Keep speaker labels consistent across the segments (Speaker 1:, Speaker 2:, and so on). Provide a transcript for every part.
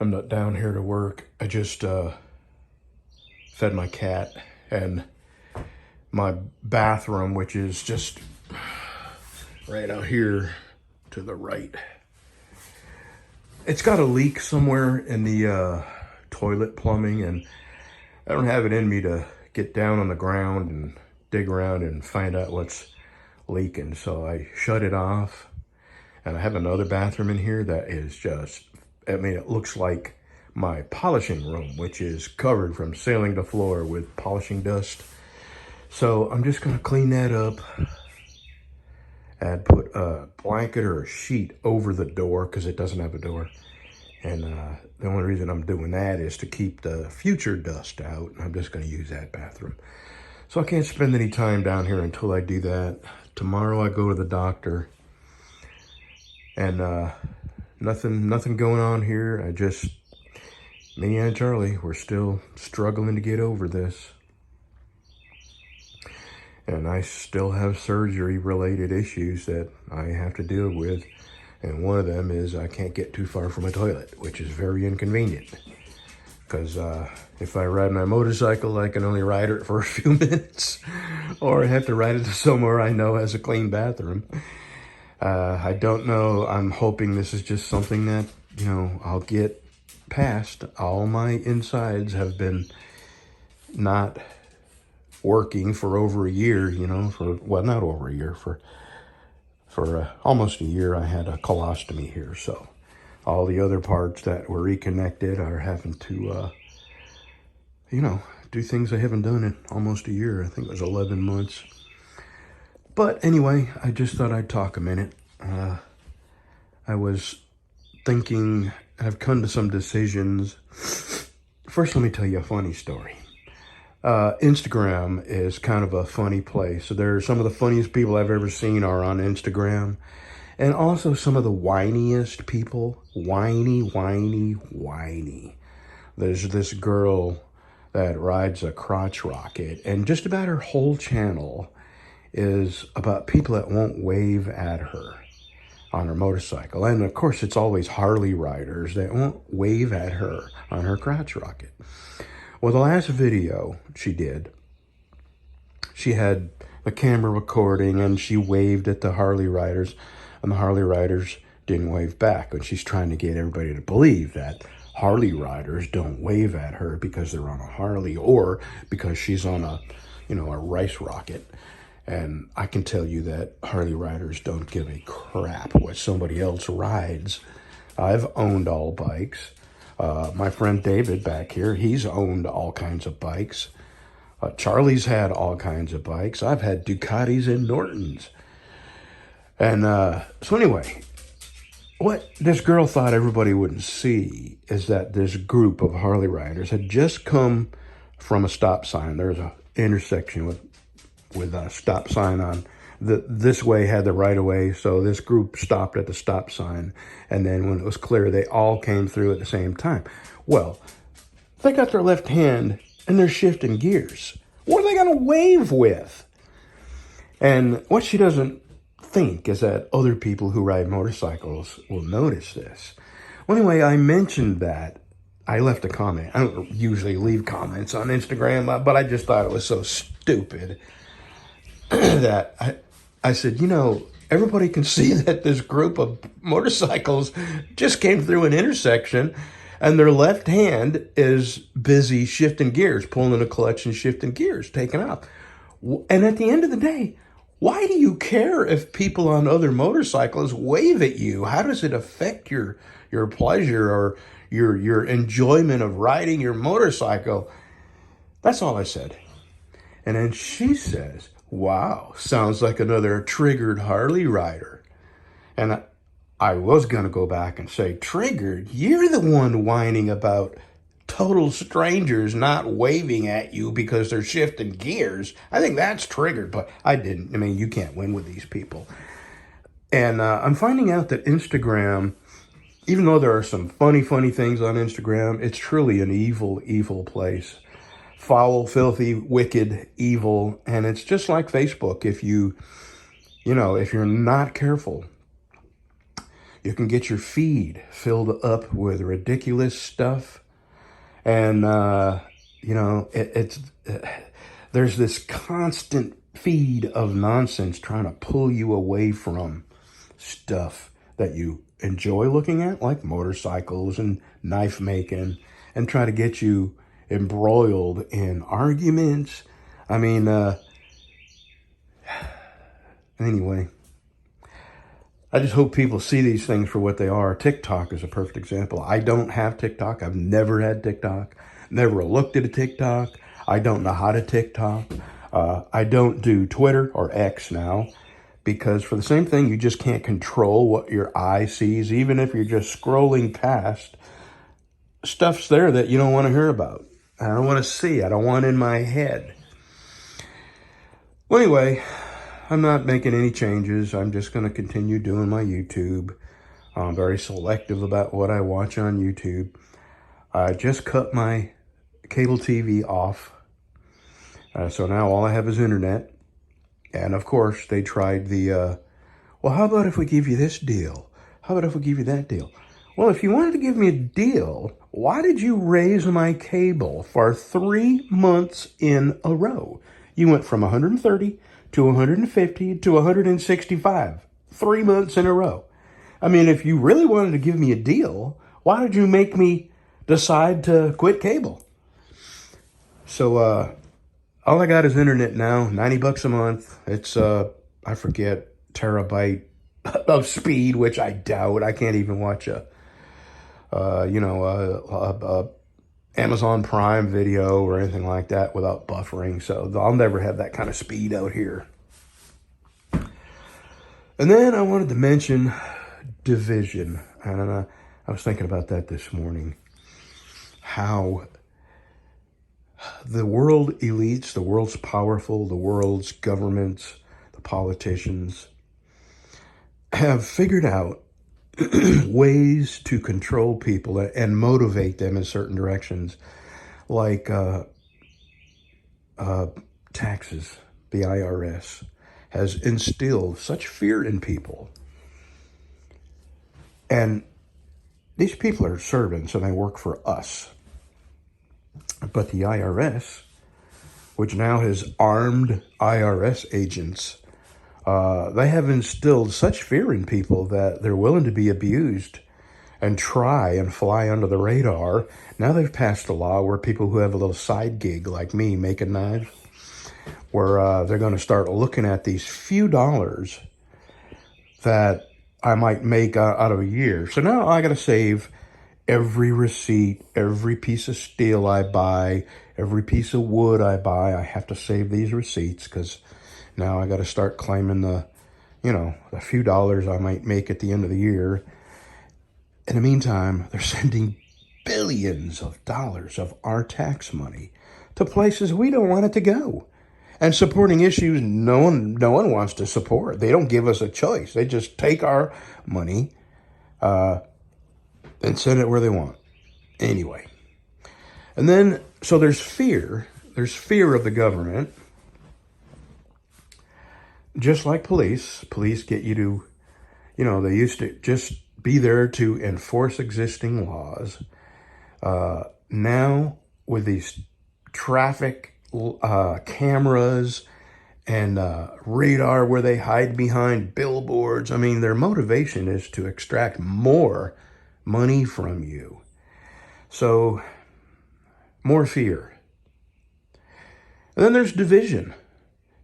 Speaker 1: I'm not down here to work. I just fed my cat, and my bathroom, which is just right out here to the right. It's got a leak somewhere in the toilet plumbing, and I don't have it in me to get down on the ground and dig around and find out what's leaking. So I shut it off, and I have another bathroom in here that is just, I mean, it looks like my polishing room, which is covered from ceiling to floor with polishing dust. So I'm just gonna clean that up and put a blanket or a sheet over the door because it doesn't have a door. And the only reason I'm doing that is to keep the future dust out. I'm just gonna use that bathroom. So I can't spend any time down here until I do that. Tomorrow I go to the doctor, and nothing going on here. Me and Charlie, we're still struggling to get over this. And I still have surgery-related issues that I have to deal with. And one of them is I can't get too far from a toilet, which is very inconvenient. Because if I ride my motorcycle, I can only ride it for a few minutes. Or I have to ride it to somewhere I know has a clean bathroom. I don't know. I'm hoping this is just something that, you know, I'll get past. All my insides have been not working for over a year, you know, well, not over a year, for almost a year. I had a colostomy here, so all the other parts that were reconnected are having to, you know, do things I haven't done in almost a year. I think it was 11 months. But anyway, I just thought I'd talk a minute. I was thinking, I've come to some decisions. First, let me tell you a funny story. Instagram is kind of a funny place. So there are some of the funniest people I've ever seen are on Instagram. And also some of the whiniest people. Whiny. There's this girl that rides a crotch rocket, and just about her whole channel is about people that won't wave at her on her motorcycle. And of course, it's always Harley riders that won't wave at her on her crotch rocket. Well, the last video she did, she had the camera recording and she waved at the Harley riders, and the Harley riders didn't wave back. And she's trying to get everybody to believe that Harley riders don't wave at her because they're on a Harley or because she's on a, you know, a rice rocket. And I can tell you that Harley riders don't give a crap what somebody else rides. I've owned all bikes. My friend David back here, he's owned all kinds of bikes. Charlie's had all kinds of bikes. I've had Ducatis and Nortons. And so anyway, what this girl thought everybody wouldn't see is that this group of Harley riders had just come from a stop sign. There's an intersection with a stop sign on. This way had the right of way, so this group stopped at the stop sign, and then when it was clear, they all came through at the same time. Well, they got their left hand and they're shifting gears. What are they going to wave with? And what she doesn't think is that other people who ride motorcycles will notice this. Well, anyway, I mentioned that. I left a comment. I don't usually leave comments on Instagram, but I just thought it was so stupid that I said, you know, everybody can see that this group of motorcycles just came through an intersection and their left hand is busy shifting gears, pulling a clutch and shifting gears, taking off. And at the end of the day, why do you care if people on other motorcycles wave at you? How does it affect your pleasure or your enjoyment of riding your motorcycle? That's all I said. And then she says, wow, sounds like another triggered Harley rider. And I was going to go back and say, triggered? You're the one whining about total strangers not waving at you because they're shifting gears. I think that's triggered, but I didn't. I mean, you can't win with these people. And I'm finding out that Instagram, even though there are some funny things on Instagram, it's truly an evil place. Foul, filthy, wicked, evil. And it's just like Facebook. If you're not careful, You can get your feed filled up with ridiculous stuff. And, there's this constant feed of nonsense trying to pull you away from stuff that you enjoy looking at, like motorcycles and knife making, and try to get you embroiled in arguments. I mean, anyway, I just hope people see these things for what they are. TikTok is a perfect example. I don't have TikTok. I've never had TikTok. Never looked at a TikTok. I don't know how to TikTok. I don't do Twitter or X now, because for the same thing, you just can't control what your eye sees. Even if you're just scrolling past, stuff's there that you don't want to hear about. I don't want to see. I don't want in my head. Well, anyway, I'm not making any changes. I'm just going to continue doing my YouTube. I'm very selective about what I watch on YouTube. I just cut my cable TV off. So now all I have is internet. And of course, they tried the, well, how about if we give you this deal? How about if we give you that deal? Well, if you wanted to give me a deal, why did you raise my cable for 3 months in a row? You went from 130 to 150 to 165, 3 months in a row. I mean, if you really wanted to give me a deal, why did you make me decide to quit cable? So, all I got is internet now, $90 a month. It's, I forget, terabyte of speed, which I doubt. I can't even watch Amazon Prime video or anything like that without buffering. So I'll never have that kind of speed out here. And then I wanted to mention division. And I was thinking about that this morning. How the world elites, the world's powerful, the world's governments, the politicians have figured out ways to control people and motivate them in certain directions, like taxes. The IRS has instilled such fear in people. And these people are servants and they work for us. But the IRS, which now has armed IRS agents, they have instilled such fear in people that they're willing to be abused and try and fly under the radar. Now they've passed a law where people who have a little side gig like me, making knives, where they're going to start looking at these few dollars that I might make out of a year. So now I got to save every receipt, every piece of steel I buy, every piece of wood I buy. I have to save these receipts because now I got to start claiming the few dollars I might make at the end of the year. In the meantime, they're sending billions of dollars of our tax money to places we don't want it to go, and supporting issues no one wants to support. They don't give us a choice. They just take our money and send it where they want. Anyway, and then so there's fear. There's fear of the government. Just like police get you to, they used to just be there to enforce existing laws. Now, with these traffic cameras and radar where they hide behind billboards, I mean, their motivation is to extract more money from you. So, more fear. And then there's division.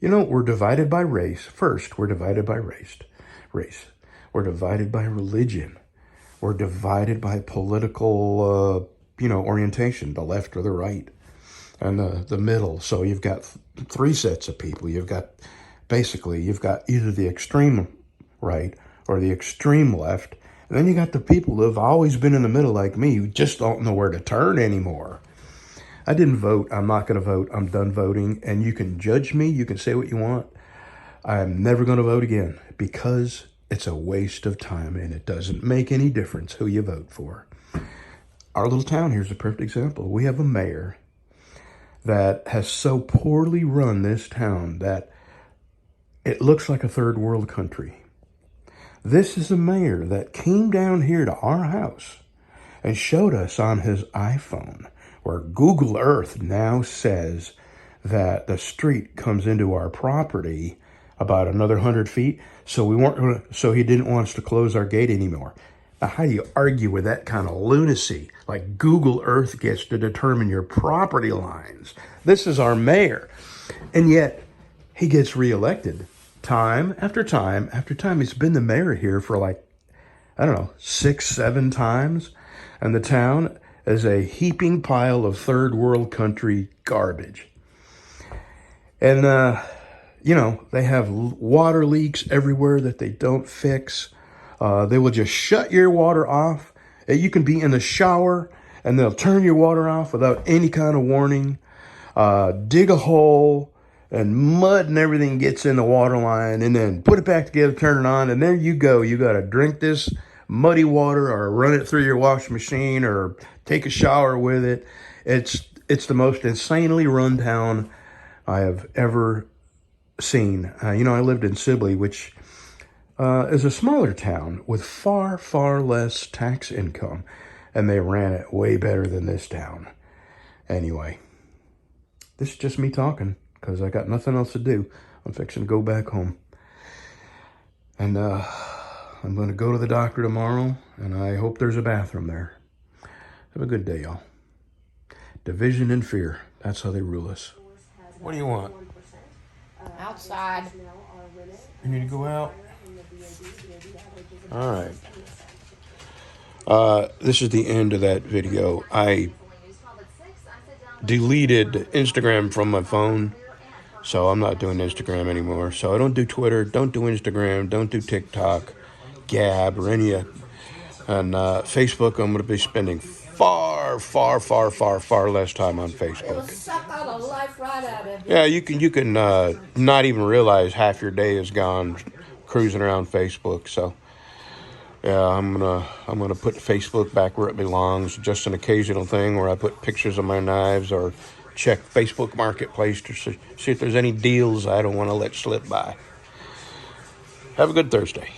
Speaker 1: We're divided by race. First, we're divided by race. We're divided by religion. We're divided by political, orientation, the left or the right, and the middle. So you've got three sets of people. You've got either the extreme right or the extreme left. And then you got the people who have always been in the middle like me, who just don't know where to turn anymore. I didn't vote. I'm not going to vote. I'm done voting. And you can judge me. You can say what you want. I'm never going to vote again because it's a waste of time and it doesn't make any difference who you vote for. Our little town here's a perfect example. We have a mayor that has so poorly run this town that it looks like a third world country. This is a mayor that came down here to our house and showed us on his iPhone where Google Earth now says that the street comes into our property about another 100 feet. So he didn't want us to close our gate anymore. Now, how do you argue with that kind of lunacy? Like Google Earth gets to determine your property lines. This is our mayor. And yet he gets reelected time after time after time. He's been the mayor here for like, I don't know, 6, 7 times. And the town is a heaping pile of third world country garbage. And, they have water leaks everywhere that they don't fix. They will just shut your water off. You can be in the shower and they'll turn your water off without any kind of warning. Dig a hole and mud and everything gets in the water line and then put it back together, turn it on, and there you go. You got to drink this muddy water or run it through your washing machine or take a shower with it. It's the most insanely run town I have ever seen. I lived in Sibley, which is a smaller town with far, far less tax income, and they ran it way better than this town. Anyway, this is just me talking because I got nothing else to do. I'm fixing to go back home. And I'm going to go to the doctor tomorrow, and I hope there's a bathroom there. Have a good day, y'all. Division and fear. That's how they rule us. What do you want?
Speaker 2: Outside.
Speaker 1: You need to go out? All right. This is the end of that video. I deleted Instagram from my phone, so I'm not doing Instagram anymore. So I don't do Twitter, don't do Instagram, don't do TikTok, Gab, or any of. And Facebook, I'm going to be spending far, far, far, far, far less time on Facebook.
Speaker 2: Suck all the life right out of you.
Speaker 1: Yeah, you can not even realize half your day is gone cruising around Facebook. So yeah, I'm gonna put Facebook back where it belongs. Just an occasional thing where I put pictures of my knives or check Facebook Marketplace to see if there's any deals I don't want to let slip by. Have a good Thursday.